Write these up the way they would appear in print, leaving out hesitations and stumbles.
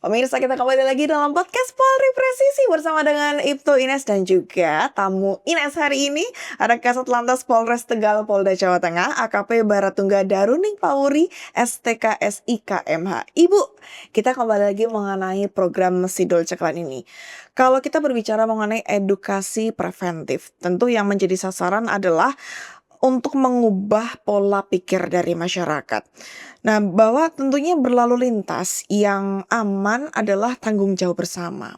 Pemirsa, kita kembali lagi dalam podcast Polri Presisi bersama dengan Ibtu Ines dan juga tamu Ines hari ini ada Kasat Lantas Polres Tegal Polda Jawa Tengah AKP Baratungga Daruning Pauri STK SIKMH. Ibu, kita kembali lagi mengenai program Sidul Ceklan ini. Kalau kita berbicara mengenai edukasi preventif, tentu yang menjadi sasaran adalah untuk mengubah pola pikir dari masyarakat. Nah, bahwa tentunya berlalu lintas yang aman adalah tanggung jawab bersama.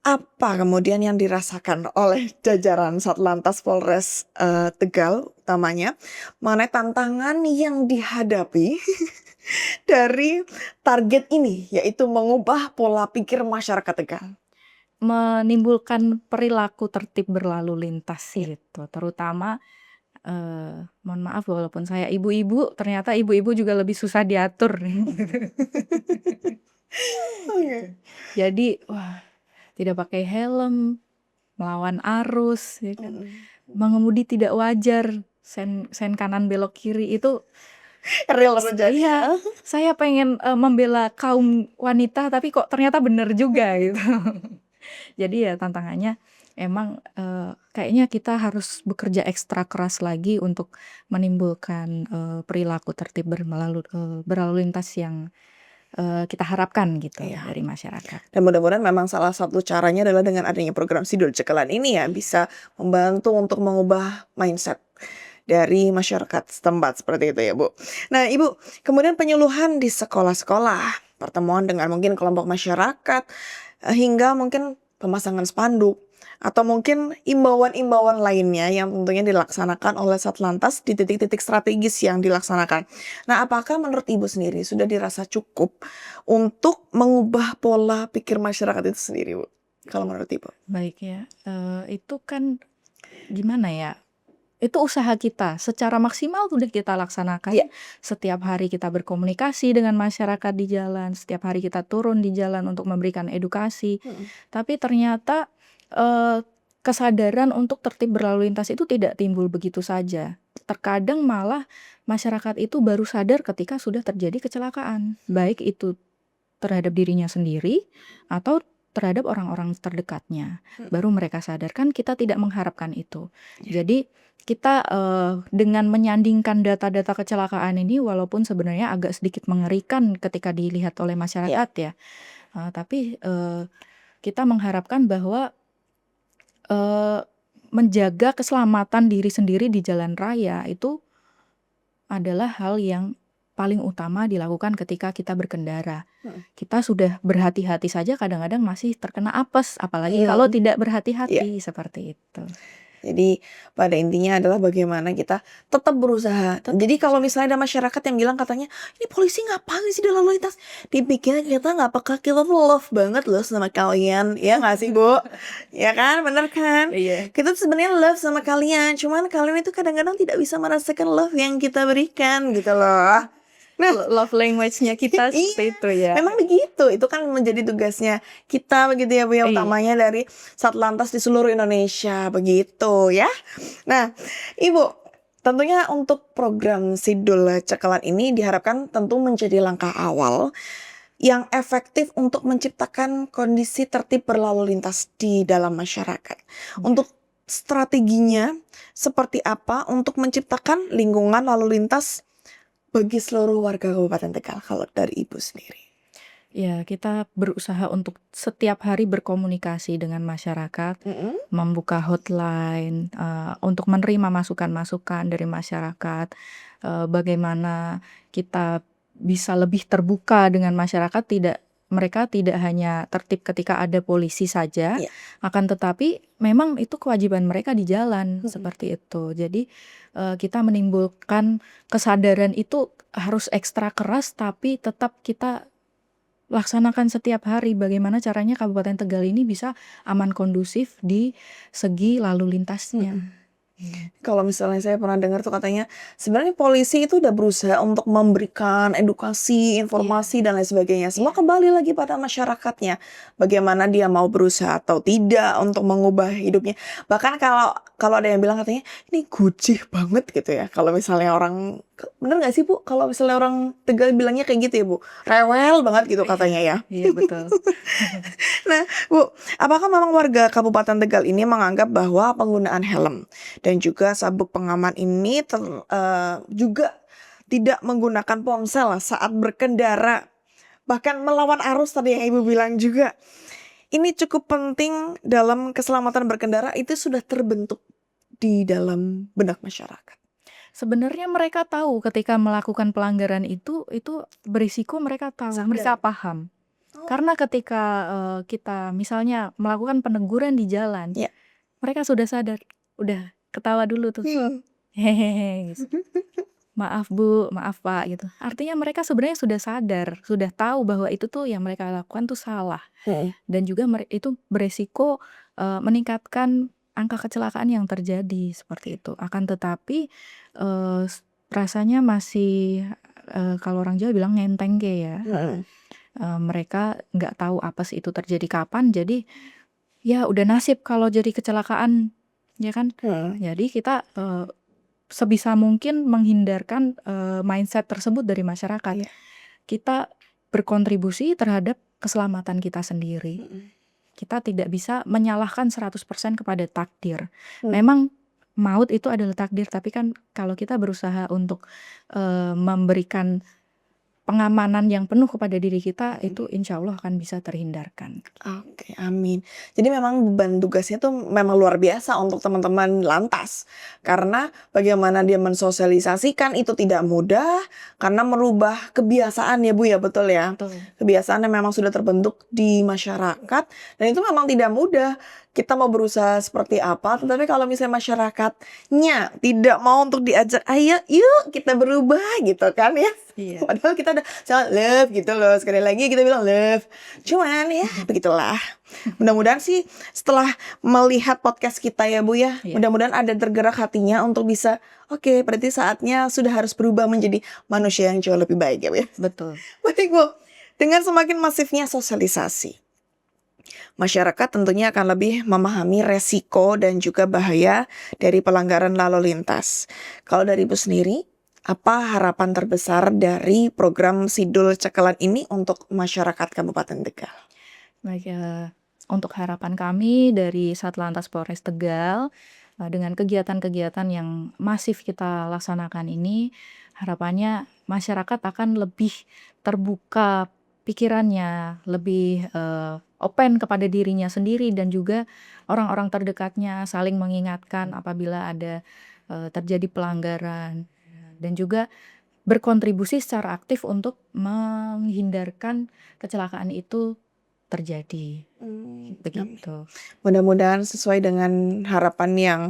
Apa kemudian yang dirasakan oleh jajaran Satlantas Polres Tegal utamanya mengenai tantangan yang dihadapi dari target ini, yaitu mengubah pola pikir masyarakat Tegal? Menimbulkan perilaku tertib berlalu lintas gitu, terutama, mohon maaf walaupun saya ibu-ibu, ternyata ibu-ibu juga lebih susah diatur nih. Oke. Jadi, wah, tidak pakai helm, melawan arus, ya kan, mengemudi tidak wajar, sen kanan belok kiri itu Real terjadi iya, ya. saya pengen, membela kaum wanita tapi kok ternyata bener juga gitu. Jadi ya tantangannya emang, kayaknya kita harus bekerja ekstra keras lagi untuk menimbulkan, perilaku tertib berlalu lintas yang, kita harapkan gitu Iya. dari masyarakat. Dan mudah-mudahan memang salah satu caranya adalah dengan adanya program Sidul Ceklan ini ya bisa membantu untuk mengubah mindset dari masyarakat setempat seperti itu ya Bu. Nah Ibu, kemudian penyuluhan di sekolah-sekolah, pertemuan dengan mungkin kelompok masyarakat, hingga mungkin pemasangan spanduk, atau mungkin imbauan-imbauan lainnya yang tentunya dilaksanakan oleh Satlantas di titik-titik strategis yang dilaksanakan. Nah, apakah menurut Ibu sendiri sudah dirasa cukup untuk mengubah pola pikir masyarakat itu sendiri, Bu? Kalau menurut Ibu? Baik ya, itu kan gimana ya, itu usaha kita, secara maksimal sudah kita laksanakan. Iya. Setiap hari kita berkomunikasi dengan masyarakat di jalan, setiap hari kita turun di jalan untuk memberikan edukasi. Tapi ternyata, kesadaran untuk tertib berlalu lintas itu tidak timbul begitu saja. Terkadang malah masyarakat itu baru sadar ketika sudah terjadi kecelakaan, baik itu terhadap dirinya sendiri atau terhadap orang-orang terdekatnya. Baru mereka sadar, kan kita tidak mengharapkan itu. Jadi kita, dengan menyandingkan data-data kecelakaan ini walaupun sebenarnya agak sedikit mengerikan ketika dilihat oleh masyarakat ya, tapi, kita mengharapkan bahwa, menjaga keselamatan diri sendiri di jalan raya itu adalah hal yang paling utama dilakukan ketika kita berkendara. Kita sudah berhati-hati saja kadang-kadang masih terkena apes, apalagi kalau tidak berhati-hati, seperti itu. Jadi pada intinya adalah bagaimana kita tetap berusaha. Jadi kalau misalnya ada masyarakat yang bilang katanya, ini polisi ngapain sih di lalu lintas? Dipikirnya kita nggak peka, kita tuh love banget loh sama kalian. Ya nggak sih Bu? Ya kan, bener kan? Iya. Kita tuh sebenarnya love sama kalian. Cuman kalian itu kadang-kadang tidak bisa merasakan love yang kita berikan gitu loh. Nah, Love language-nya kita seperti itu ya. memang begitu. Itu kan menjadi tugasnya kita begitu ya Bu ya, utamanya dari Satlantas di seluruh Indonesia begitu ya. Nah, Ibu, tentunya untuk program Sidul Ceklan ini diharapkan tentu menjadi langkah awal yang efektif untuk menciptakan kondisi tertib berlalu lintas di dalam masyarakat. Untuk strateginya seperti apa untuk menciptakan lingkungan lalu lintas bagi seluruh warga Kabupaten Tegal kalau dari Ibu sendiri? Ya, kita berusaha untuk setiap hari berkomunikasi dengan masyarakat, membuka hotline, untuk menerima masukan-masukan dari masyarakat, bagaimana kita bisa lebih terbuka dengan masyarakat, mereka tidak hanya tertib ketika ada polisi saja, akan tetapi memang itu kewajiban mereka di jalan, seperti itu. Jadi, kita menimbulkan kesadaran itu harus ekstra keras, tapi tetap kita laksanakan setiap hari. Bagaimana caranya Kabupaten Tegal ini bisa aman kondusif di segi lalu lintasnya. Iya. Kalau misalnya saya pernah dengar tuh katanya, sebenarnya polisi itu udah berusaha untuk memberikan edukasi, Iya informasi, dan lain sebagainya. Semua iya. kembali lagi pada masyarakatnya. Bagaimana dia mau berusaha atau tidak untuk mengubah hidupnya. Bahkan kalau kalau ada yang bilang katanya, ini gujih banget gitu ya. Kalau misalnya orang, bener nggak sih Bu? Kalau misalnya orang Tegal bilangnya kayak gitu ya Bu? Rewel banget gitu Iya katanya ya. iya betul. Nah, Bu, apakah memang warga Kabupaten Tegal ini menganggap bahwa penggunaan helm dan juga sabuk pengaman ini juga tidak menggunakan ponsel saat berkendara, bahkan melawan arus tadi yang Ibu bilang juga. Ini cukup penting dalam keselamatan berkendara, itu sudah terbentuk di dalam benak masyarakat. Sebenarnya mereka tahu ketika melakukan pelanggaran itu berisiko, mereka tahu, mereka Sadar. paham. Oh, Karena ketika, kita misalnya melakukan peneguran di jalan, ya. mereka sudah sadar, udah ketawa dulu tuh, Hmm. hehehe, gitu. "Maaf Bu, maaf Pak," gitu. Artinya mereka sebenarnya sudah sadar, sudah tahu bahwa itu tuh yang mereka lakukan tuh salah, Hmm. dan juga itu beresiko, meningkatkan angka kecelakaan yang terjadi, seperti itu. Akan tetapi, rasanya masih, kalau orang Jawa bilang ngentengke ya. Hmm. Mereka nggak tahu apes itu terjadi kapan, jadi ya udah nasib kalau jadi kecelakaan, ya kan? Hmm. Jadi kita, sebisa mungkin menghindarkan, mindset tersebut dari masyarakat. Iya. Kita berkontribusi terhadap keselamatan kita sendiri. Hmm. Kita tidak bisa menyalahkan 100% kepada takdir. Hmm. Memang maut itu adalah takdir, tapi kan kalau kita berusaha untuk, memberikan pengamanan yang penuh kepada diri kita, itu insya Allah akan bisa terhindarkan. Oke, amin. Jadi memang beban tugasnya tuh memang luar biasa untuk teman-teman lantas. Karena bagaimana dia mensosialisasikan itu tidak mudah, karena merubah kebiasaan ya Bu ya, betul ya? Betul. Kebiasaan yang memang sudah terbentuk di masyarakat, dan itu memang tidak mudah. Kita mau berusaha seperti apa, tetapi kalau misalnya masyarakatnya tidak mau untuk diajak, ayo yuk kita berubah gitu kan ya. Iya. Padahal kita udah sangat love gitu loh. Sekali lagi kita bilang love. Cuman ya begitulah. Mudah-mudahan sih setelah melihat podcast kita ya Bu ya, Iya. mudah-mudahan ada tergerak hatinya untuk bisa, oke, berarti saatnya sudah harus berubah menjadi manusia yang jauh lebih baik ya Bu ya. Betul. Baik Bu, dengan semakin masifnya sosialisasi, masyarakat tentunya akan lebih memahami resiko dan juga bahaya dari pelanggaran lalu lintas. Kalau dari Ibu sendiri, apa harapan terbesar dari program Sidul Cekelan ini untuk masyarakat Kabupaten Tegal? Baik, untuk harapan kami dari Satlantas Polres Tegal, dengan kegiatan-kegiatan yang masif kita laksanakan ini, harapannya masyarakat akan lebih terbuka pikirannya, lebih, open kepada dirinya sendiri dan juga orang-orang terdekatnya, saling mengingatkan apabila ada, terjadi pelanggaran, dan juga berkontribusi secara aktif untuk menghindarkan kecelakaan itu terjadi, Amin. begitu. Mudah-mudahan sesuai dengan harapan yang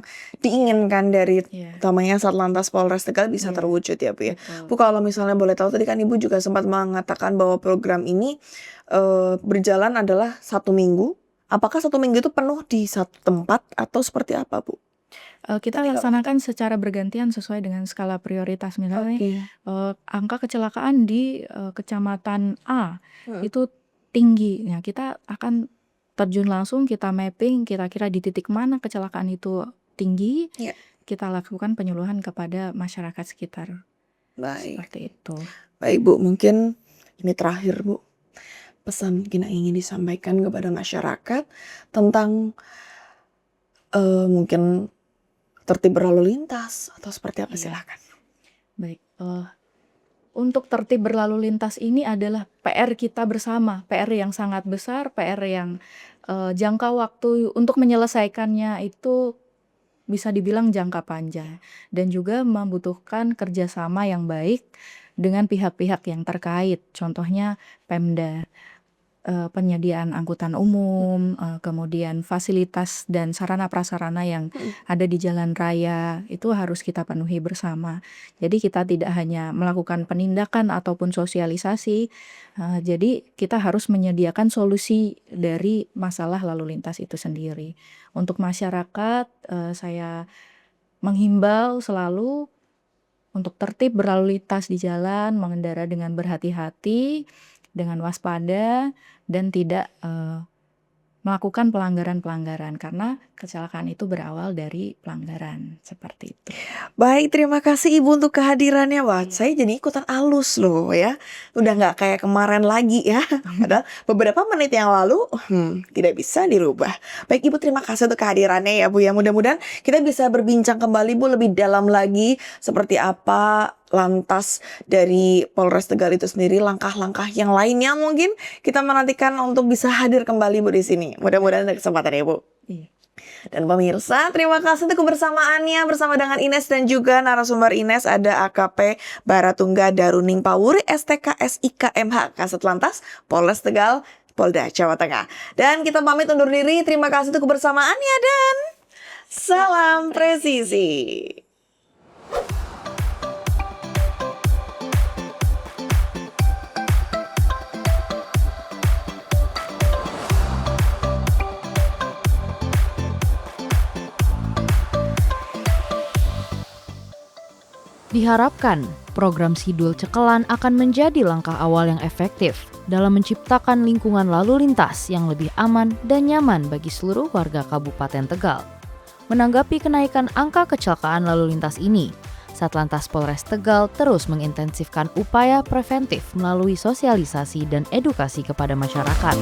diinginkan dari Iya utamanya Satlantas Polres Tegal bisa iya, terwujud ya Bu ya. betul. Bu, kalau misalnya boleh tahu, tadi kan Ibu juga sempat mengatakan bahwa program ini berjalan adalah 1 minggu. Apakah 1 minggu itu penuh di satu tempat atau seperti apa Bu? Kita Ketika laksanakan secara bergantian sesuai dengan skala prioritas. Misalnya nih, Oke. angka kecelakaan di, kecamatan A Hmm. itu tinggi. Nah, kita akan terjun langsung, kita mapping kira-kira di titik mana kecelakaan itu tinggi, Ya, kita lakukan penyuluhan kepada masyarakat sekitar, baik. seperti itu. Baik Bu, mungkin ini terakhir Bu. Pesan mungkin yang ingin disampaikan kepada masyarakat tentang mungkin tertib berlalu lintas atau seperti apa, Iya, silakan. baik. Untuk tertib berlalu lintas ini adalah PR kita bersama, PR yang sangat besar, PR yang, jangka waktu untuk menyelesaikannya itu bisa dibilang jangka panjang, dan juga membutuhkan kerjasama yang baik dengan pihak-pihak yang terkait. Contohnya Pemda, penyediaan angkutan umum, kemudian fasilitas dan sarana prasarana yang Mhm. ada di jalan raya, itu harus kita penuhi bersama. Jadi kita tidak hanya melakukan penindakan ataupun sosialisasi, jadi kita harus menyediakan solusi dari masalah lalu lintas itu sendiri. Untuk masyarakat, saya menghimbau selalu untuk tertib berlalu lintas di jalan, mengendara dengan berhati-hati, dengan waspada, dan tidak melakukan pelanggaran-pelanggaran karena kecelakaan itu berawal dari pelanggaran, seperti itu. Baik, terima kasih Ibu untuk kehadirannya. Wah, saya jadi ikutan halus loh ya. Udah nggak kayak kemarin lagi ya. Padahal beberapa menit yang lalu tidak bisa dirubah. Baik Ibu, terima kasih untuk kehadirannya ya Bu ya. Mudah-mudahan kita bisa berbincang kembali Bu lebih dalam lagi seperti apa lantas dari Polres Tegal itu sendiri, langkah-langkah yang lainnya mungkin kita menantikan untuk bisa hadir kembali Bu di sini. Mudah-mudahan ada kesempatan ya Bu. Iya. Dan pemirsa, terima kasih untuk kebersamaannya bersama dengan Ines dan juga narasumber Ines ada AKP Baratungga Daruning Pawuri STK SIK MH Kasat Lantas Polres Tegal Polda Jawa Tengah. Dan kita pamit undur diri. Terima kasih untuk kebersamaannya dan salam presisi. Diharapkan, program Sidul Cekelan akan menjadi langkah awal yang efektif dalam menciptakan lingkungan lalu lintas yang lebih aman dan nyaman bagi seluruh warga Kabupaten Tegal. Menanggapi kenaikan angka kecelakaan lalu lintas ini, Satlantas Polres Tegal terus mengintensifkan upaya preventif melalui sosialisasi dan edukasi kepada masyarakat.